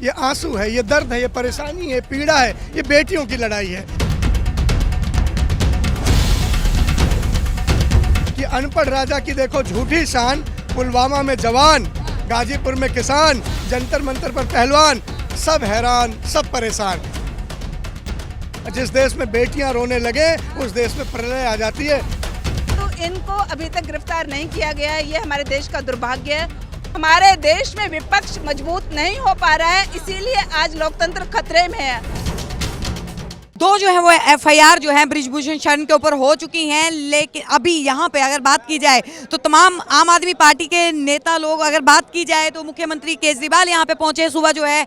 ये आंसू है, ये दर्द है, ये परेशानी है, पीड़ा है, ये बेटियों की लड़ाई है। कि अनपढ़ राजा की देखो झूठी शान, पुलवामा में जवान, गाजीपुर में किसान, जंतर मंतर पर पहलवान, सब हैरान, सब परेशान। जिस देश में बेटियां रोने लगे उस देश में प्रलय आ जाती है। तो इनको अभी तक गिरफ्तार नहीं किया गया है, ये हमारे देश का दुर्भाग्य है। हमारे देश में विपक्ष मजबूत नहीं हो पा रहा है, इसीलिए आज लोकतंत्र खतरे में है। दो जो है वो एफआईआर जो है बृजभूषण शरण के ऊपर हो चुकी हैं, लेकिन अभी यहाँ पे अगर बात की जाए तो तमाम आम आदमी पार्टी के नेता लोग, अगर बात की जाए तो मुख्यमंत्री केजरीवाल यहाँ पे पहुंचे सुबह जो है,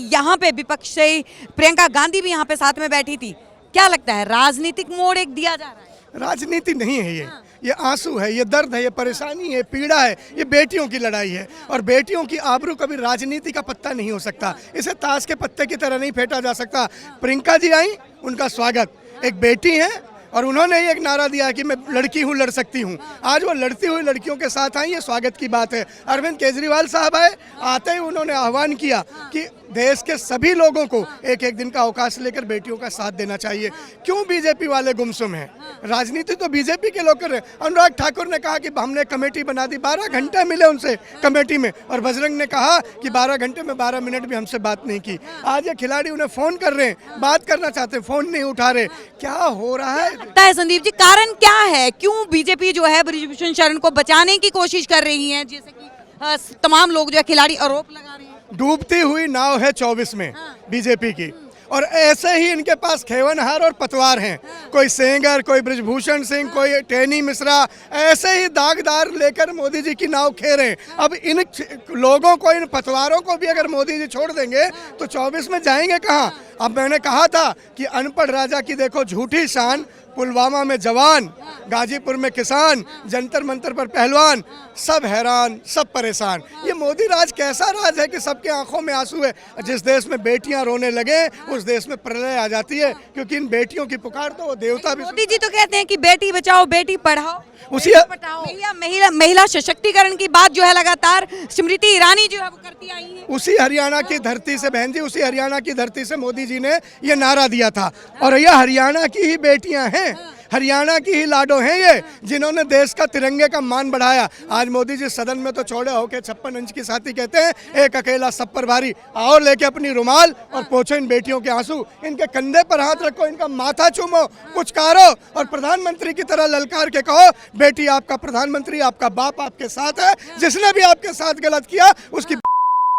यहाँ पे विपक्ष से प्रियंका गांधी भी यहाँ पे साथ में बैठी थी। क्या लगता है, राजनीतिक मोड़ एक दिया जा रहा है? राजनीति नहीं है ये आंसू है, ये दर्द है, ये परेशानी है, पीड़ा है, ये बेटियों की लड़ाई है। और बेटियों की आबरू कभी राजनीति का पत्ता नहीं हो सकता, इसे ताश के पत्ते की तरह नहीं फेंटा जा सकता। प्रियंका जी आई, उनका स्वागत, एक बेटी है और उन्होंने ही एक नारा दिया कि मैं लड़की हूँ, लड़ सकती हूँ। आज वो लड़ती हुई लड़कियों के साथ आई, ये स्वागत की बात है। अरविंद केजरीवाल साहब आए, आते ही उन्होंने आह्वान किया कि देश के सभी लोगों को एक एक दिन का अवकाश लेकर बेटियों का साथ देना चाहिए। क्यों बीजेपी वाले गुमसुम हैं? राजनीति तो बीजेपी के लोग कर रहे हैं। अनुराग ठाकुर ने कहा कि हमने कमेटी बना दी, 12 घंटे मिले उनसे कमेटी में, और बजरंग ने कहा कि 12 घंटे में 12 मिनट भी हमसे बात नहीं की। आज ये खिलाड़ी उन्हें फोन कर रहे हैं, बात करना चाहते हैं, फोन नहीं उठा रहे। क्या हो रहा है? लगता है संदीप जी, कारण क्या है? क्यों बीजेपी जो है बृजभूषण शरण को बचाने की कोशिश कर रही है, जैसे कि तमाम लोग जो है खिलाड़ी आरोप लगा रहे हैं? डूबती हुई नाव है 24 में बीजेपी की, और ऐसे ही इनके पास खेवनहार और पतवार हैं। कोई सेंगर, कोई बृजभूषण सिंह, कोई टेनी मिश्रा, ऐसे ही दागदार लेकर मोदी जी की नाव खेर हैं। अब इन लोगों को, इन पतवारों को भी अगर मोदी जी छोड़ देंगे तो 24 में जाएंगे कहाँ? अब मैंने कहा था कि अनपढ़ राजा की देखो झूठी शान, पुलवामा में जवान, गाजीपुर में किसान, जंतर मंतर पर पहलवान, सब हैरान, सब परेशान। ये मोदी राज कैसा राज है कि सबके आंखों में आंसू है। जिस देश में बेटियां रोने लगे उस देश में प्रलय आ जाती है, क्योंकि इन बेटियों की पुकार तो वो देवता भी। मोदी जी तो कहते हैं कि बेटी बचाओ, बेटी पढ़ाओ, उसी महिला सशक्तिकरण की बात जो है लगातार स्मृति ईरानी जो है वो करती आई है। उसी हरियाणा की धरती से, बहन जी, उसी हरियाणा की धरती से मोदी जी ने ये नारा दिया था। और यह हरियाणा की ही बेटियां हैं, हरियाणा की ही लाडो हैं ये, जिन्होंने देश का तिरंगे का मान बढ़ाया। आज मोदी जी सदन में तो छोड़े होके 56 इंच की साथी कहते हैं, एक अकेला सब पर भारी। आओ लेके अपनी रुमाल और पोंछो इन बेटियों के आंसू, इनके कंधे पर हाथ रखो, इनका माथा चूमो, पुचकारो और प्रधानमंत्री की तरह ललकार के कहो, बेटी आपका प्रधानमंत्री, आपका बाप आपके साथ है। जिसने भी आपके साथ गलत किया उसकी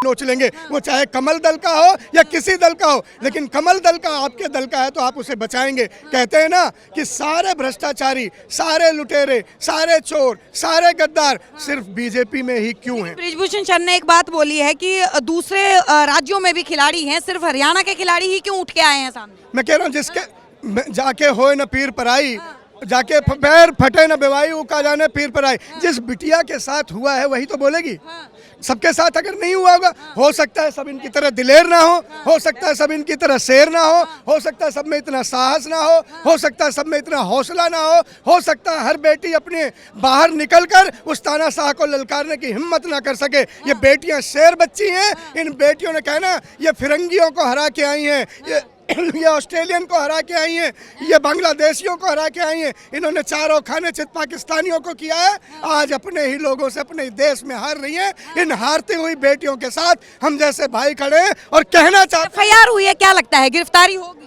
नोच लेंगे, वो चाहे कमल दल का हो या किसी दल का हो, लेकिन कमल दल का आपके दल का है तो आप उसे बचाएंगे। कहते हैं ना कि सारे भ्रष्टाचारी, सारे लुटेरे, सारे चोर, सारे गद्दार सिर्फ बीजेपी में ही क्यों हैं? बृजभूषण शरण ने एक बात बोली है कि दूसरे राज्यों में भी खिलाड़ी हैं, सिर्फ हरियाणा के खिलाड़ी ही क्यों उठ के आए हैं सामने? मैं कह रहा हूँ, जिसके जाके होए न पीर पराई, जाके पैर फटे न बेवाई, उका जाने पीर पराई। जिस बिटिया के साथ हुआ है वही तो बोलेगी। सबके साथ अगर नहीं हुआ होगा, हो सकता है सब इनकी तरह दिलेर ना हो सकता है सब इनकी तरह शेर ना हो सकता है सब में इतना साहस ना हो सकता है सब में इतना हौसला ना हो सकता है हर बेटी अपने बाहर निकलकर उस तानाशाह को ललकारने की हिम्मत ना कर सके। ये बेटियां शेर बच्ची हैं। इन बेटियों ने कहना, ये फिरंगियों को हरा के आई हैं, ये ऑस्ट्रेलियन को हरा के आई हैं, ये बांग्लादेशियों को हरा के आई हैं। इन्होंने चारों खाने चित पाकिस्तानियों को किया है, आज अपने ही लोगों से अपने देश में हार रही हैं। इन हारती हुई बेटियों के साथ हम जैसे भाई खड़े हैं और कहना चाहते हैं। एफआईआर हुई है, क्या लगता है गिरफ्तारी होगी?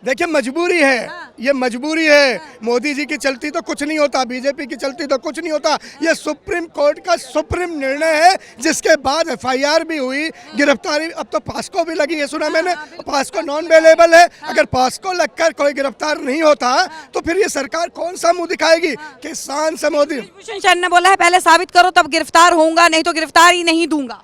देखिए, मजबूरी है, ये मजबूरी है। मोदी जी की चलती तो कुछ नहीं होता, बीजेपी की चलती तो कुछ नहीं होता। ये सुप्रीम कोर्ट का सुप्रीम निर्णय है, जिसके बाद एफआईआर भी हुई, गिरफ्तारी अब तो पास्को भी लगी है, सुना मैंने। पास्को नॉन अवेलेबल है। अगर पास्को लगकर कोई गिरफ्तार नहीं होता तो फिर ये सरकार कौन सा मुंह दिखाएगी? किसान से मोदी। बृजभूषण शरण ने बोला है पहले साबित करो तब गिरफ्तार होऊंगा, नहीं तो गिरफ्तार ही नहीं दूंगा।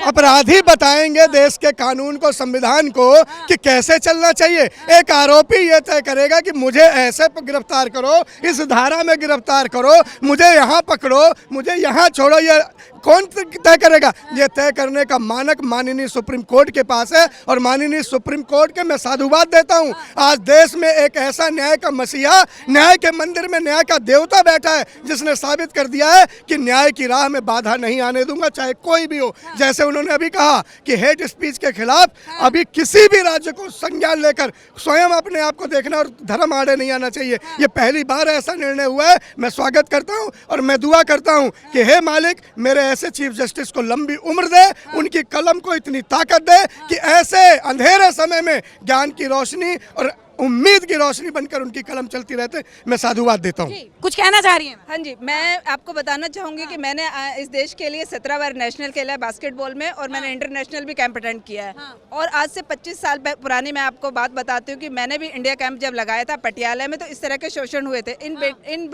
अपराधी बताएंगे देश के कानून को, संविधान को, कि कैसे चलना चाहिए। एक आरोपी ये तय करेगा कि मुझे ऐसे गिरफ्तार करो, इस धारा में गिरफ्तार करो, मुझे यहाँ पकड़ो, मुझे यहाँ छोड़ो। ये कौन तय करेगा? ये तय करने का मानक माननीय सुप्रीम कोर्ट के पास है, और माननीय सुप्रीम कोर्ट के मैं साधुवाद देता हूँ। आज देश में एक ऐसा न्याय का मसीहा, न्याय के मंदिर में न्याय का देवता बैठा है, जिसने साबित कर दिया है कि न्याय की राह में बाधा नहीं आने दूंगा, चाहे कोई भी हो। जैसे उन्होंने अभी कहा कि हेट स्पीच के खिलाफ अभी किसी भी राज्य को संज्ञान लेकर स्वयं अपने आप को देखना और धर्म आड़े नहीं आना चाहिए। ये पहली बार ऐसा निर्णय हुआ है। मैं स्वागत करता हूं और मैं दुआ करता हूं कि हे मालिक मेरे ऐसे चीफ जस्टिस को लंबी उम्र दे, उनकी कलम को इतनी ताकत दे कि ऐसे अंधेरे समय में ज्ञान की रोशनी और उम्मीद की रोशनी बनकर उनकी कलम चलती रहते। मैं साधुवाद देता हूँ। कुछ कहना चाह रही हैं? हाँ जी, मैं आपको बताना चाहूँगी कि मैंने इस देश के लिए 17 बार नेशनल खेला है बास्केटबॉल में, और मैंने इंटरनेशनल भी कैंप अटेंड किया है। और आज से 25 साल पुरानी मैं आपको बात बताती हूँ कि मैंने भी इंडिया कैंप जब लगाया था पटियाला में, तो इस तरह के शोषण हुए थे। इन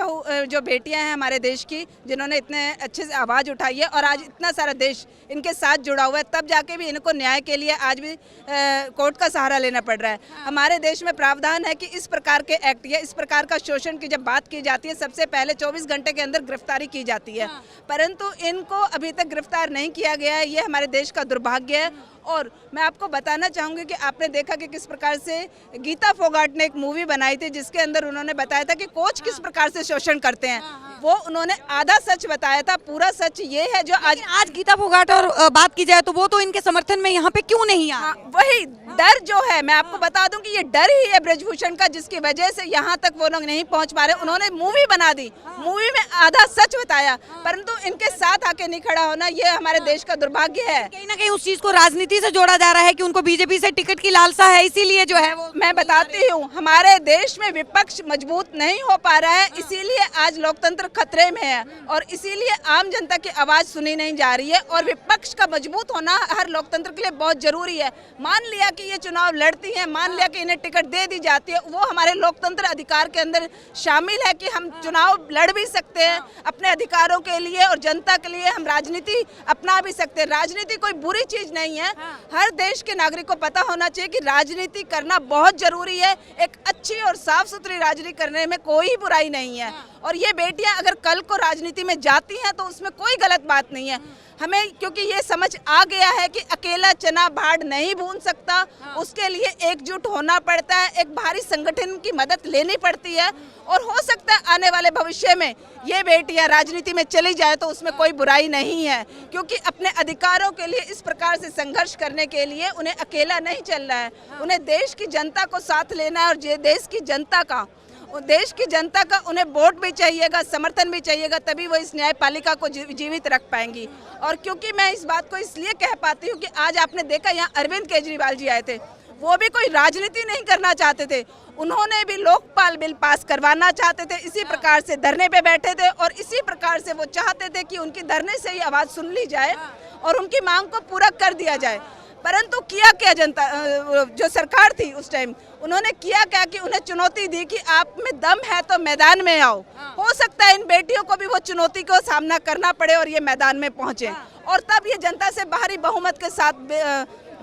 जो बेटियाँ हैं हमारे देश की, जिन्होंने इतने अच्छे से आवाज़ उठाई है और आज इतना सारा देश इनके साथ जुड़ा हुआ है, तब जाके भी इनको न्याय के लिए आज भी कोर्ट का सहारा लेना पड़ रहा है। हमारे देश में प्रावधान है कि इस प्रकार के एक्ट या इस प्रकार का शोषण की जब बात की जाती है, सबसे पहले 24 घंटे के अंदर गिरफ्तारी की जाती है, परंतु इनको अभी तक गिरफ्तार नहीं किया गया है। ये हमारे देश का दुर्भाग्य है। और मैं आपको बताना चाहूँगी कि आपने देखा कि किस प्रकार से गीता फोगाट ने एक मूवी बनाई थी, जिसके अंदर उन्होंने बताया था कि कोच किस प्रकार से शोषण करते हैं। वो उन्होंने आधा सच बताया था, पूरा सच ये है जो आज गीता फोगाट और बात की जाए तो वो तो इनके समर्थन में यहाँ पे क्यों नहीं आ? हाँ, वही डर जो है, मैं आपको बता दूं कि ये डर ही है ब्रजभूषण का, जिसकी वजह से यहाँ तक वो लोग नहीं पहुँच पा रहे। उन्होंने मूवी बना दी, मूवी में आधा सच बताया, परंतु इनके साथ आके नहीं खड़ा होना, ये हमारे देश का दुर्भाग्य है। कहीं ना कहीं उस चीज को राजनीति से जोड़ा जा रहा है कि उनको बीजेपी से टिकट की लालसा है, इसीलिए जो है वो। मैं बताती हूँ, हमारे देश में विपक्ष मजबूत नहीं हो पा रहा है, इसीलिए आज लोकतंत्र खतरे में है और इसीलिए आम जनता की आवाज सुनी नहीं जा रही है। और विपक्ष का मजबूत होना हर लोकतंत्र के लिए बहुत जरूरी है। मान लिया कि ये चुनाव लड़ती है, मान लिया कि इन्हें टिकट दे दी जाती है, वो हमारे लोकतंत्र अधिकार के अंदर शामिल है कि हम चुनाव लड़ भी सकते हैं अपने अधिकारों के लिए और जनता के लिए, हम राजनीति अपना भी सकते हैं। राजनीति कोई बुरी चीज नहीं है। हर देश के नागरिक को पता होना चाहिए कि राजनीति करना बहुत जरूरी है। एक अच्छी और साफ सुथरी राजनीति करने में कोई बुराई नहीं है। और ये बेटियां अगर कल को राजनीति में जाती हैं तो उसमें कोई गलत बात नहीं है। हमें क्योंकि ये समझ आ गया है कि अकेला चना भाड़ नहीं भून सकता, उसके लिए एकजुट होना पड़ता है, एक भारी संगठन की मदद लेनी पड़ती है। और हो सकता है आने वाले भविष्य में ये बेटियां राजनीति में चली जाए तो उसमें कोई बुराई नहीं है, क्योंकि अपने अधिकारों के लिए इस प्रकार से संघर्ष करने के लिए उन्हें अकेला नहीं चलना है, उन्हें देश की जनता को साथ लेना है। और देश की जनता का उन्हें वोट भी चाहिएगा, समर्थन भी चाहिएगा, तभी वो इस न्यायपालिका को जीवित रख पाएंगी। और क्योंकि मैं इस बात को इसलिए कह पाती हूँ कि आज आपने देखा यहाँ अरविंद केजरीवाल जी आए थे, वो भी कोई राजनीति नहीं करना चाहते थे, उन्होंने भी लोकपाल बिल पास करवाना चाहते थे, इसी प्रकार से धरने पे बैठे थे और इसी प्रकार से वो चाहते थे कि उनकी धरने से ही आवाज़ सुन ली जाए और उनकी मांग को पूरा कर दिया जाए। परंतु किया क्या जनता, जो सरकार थी उस टाइम, उन्होंने किया क्या कि उन्हें चुनौती दी कि आप में दम है तो मैदान में आओ। हो सकता है इन बेटियों को भी वो चुनौती को सामना करना पड़े और ये मैदान में पहुंचे, और तब ये जनता से भारी बहुमत के साथ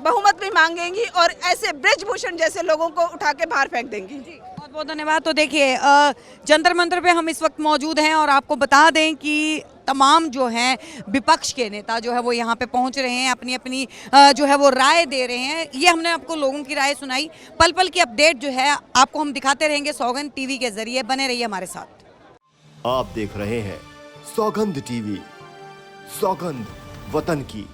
बहुमत भी मांगेंगी और ऐसे ब्रजभूषण जैसे लोगों को उठा के बाहर फेंक देंगी। बहुत बहुत धन्यवाद। तो देखिए जंतर मंतर पे हम इस वक्त मौजूद हैं और आपको बता दें कि तमाम जो हैं विपक्ष के नेता जो है वो यहाँ पे पहुँच रहे हैं, अपनी अपनी जो है वो राय दे रहे हैं। ये हमने आपको लोगों की राय सुनाई, पल पल की अपडेट जो है आपको हम दिखाते रहेंगे सौगंध टीवी के जरिए। बने रहिए हमारे साथ। आप देख रहे हैं सौगंध टीवी, सौगंध वतन की।